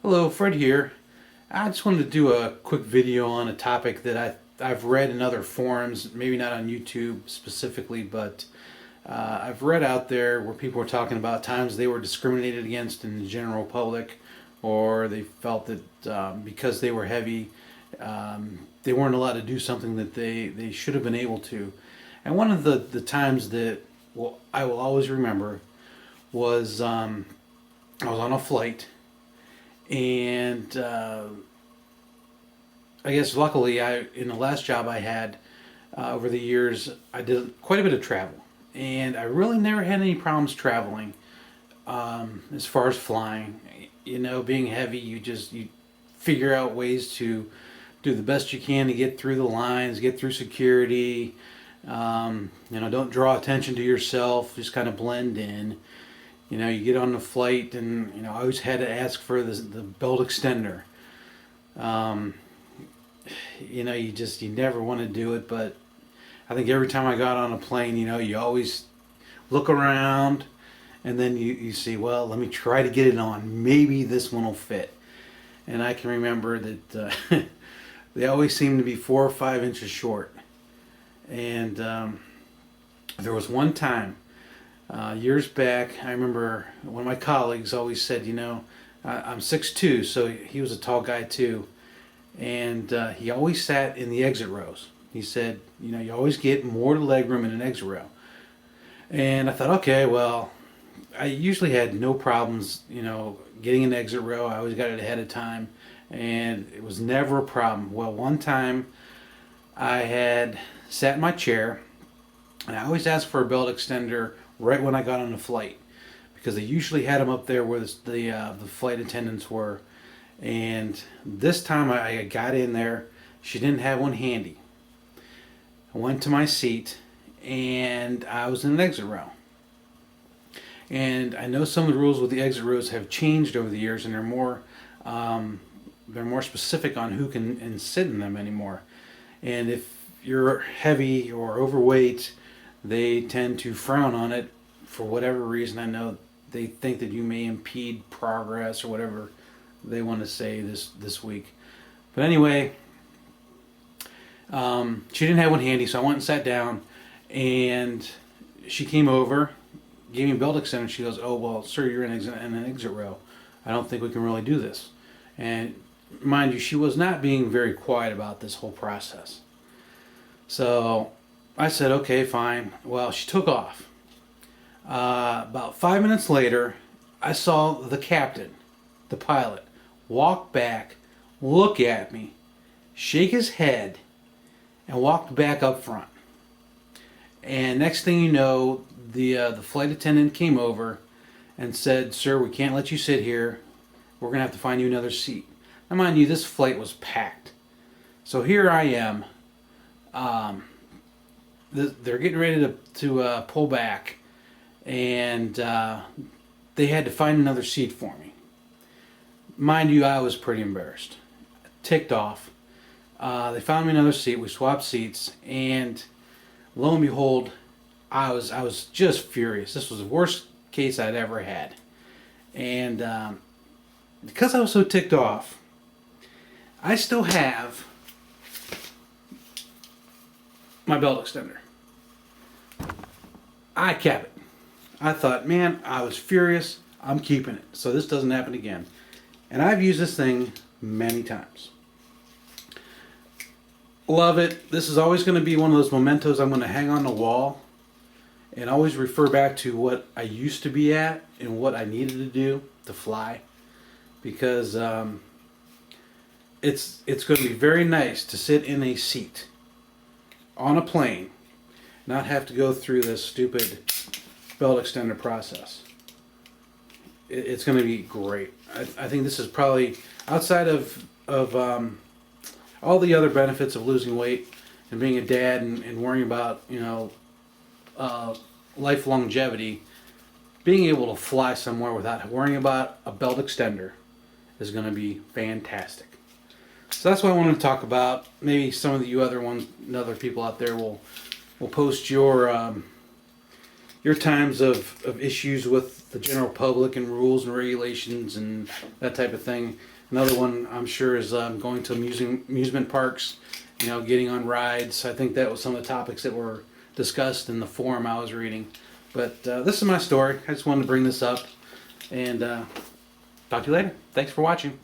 Hello, Fred here. I just wanted to do a quick video on a topic that I've read in other forums, maybe not on YouTube specifically, but I've read out there where people were talking about times they were discriminated against in the general public, or they felt that because they were heavy, they weren't allowed to do something that they should have been able to. And one of the times that I will always remember was I was on a flight, and I guess luckily, in the last job I had over the years, I did quite a bit of travel, and I really never had any problems traveling. As far as flying, being heavy, you figure out ways to do the best you can to get through the lines, get through security. Don't draw attention to yourself. Just kind of blend in. You get on the flight, and I always had to ask for the belt extender. Um, you never want to do it, but I think every time I got on a plane, you always look around, and then you see, well, let me try to get it on. Maybe this one will fit. And I can remember that they always seem to be 4 or 5 inches short. And there was one time years back, I remember one of my colleagues always said, I'm 6'2", so he was a tall guy too. And he always sat in the exit rows. He said, you always get more leg room in an exit row. And I thought, okay, well, I usually had no problems, getting an exit row. I always got it ahead of time, and it was never a problem. Well, one time I had sat in my chair, and I always asked for a belt extender right when I got on the flight, because they usually had them up there where the flight attendants were. And this time I got in there, she didn't have one handy. I went to my seat, and I was in an exit row. And I know some of the rules with the exit rows have changed over the years, and they're more specific on who can sit in them anymore. And if you're heavy or overweight, they tend to frown on it for whatever reason. I know they think that you may impede progress or whatever they want to say this week. But anyway, she didn't have one handy, so I went and sat down, and she came over, gave me a belt extender. She goes, "Oh, well, sir, you're in an exit row. I don't think we can really do this." And mind you, she was not being very quiet about this whole process. So I said, okay, fine. Well, she took off. About 5 minutes later, I saw the captain, the pilot, walk back, look at me, shake his head, and walked back up front. And next thing you know, the flight attendant came over and said, "Sir, we can't let you sit here. We're going to have to find you another seat." Now, mind you, this flight was packed. So here I am. They're getting ready to pull back, and they had to find another seat for me. Mind you, I was pretty embarrassed, ticked off. They found me another seat. We swapped seats, and lo and behold, I was just furious. This was the worst case I'd ever had, and because I was so ticked off, I still have my belt extender. I kept it. I thought, man, I was furious. I'm keeping it, so this doesn't happen again. And I've used this thing many times. Love it. This is always going to be one of those mementos I'm going to hang on the wall, and always refer back to what I used to be at and what I needed to do to fly, because it's going to be very nice to sit in a seat on a plane, not have to go through this stupid belt extender process. It's going to be great. I think this is probably, outside of all the other benefits of losing weight and being a dad and worrying about life longevity, being able to fly somewhere without worrying about a belt extender is going to be fantastic. So that's what I wanted to talk about. Maybe some of you other people out there will post your your times of issues with the general public and rules and regulations and that type of thing. Another one I'm sure is going to amusement parks, you know, getting on rides. I think that was some of the topics that were discussed in the forum I was reading. But this is my story. I just wanted to bring this up and talk to you later. Thanks for watching.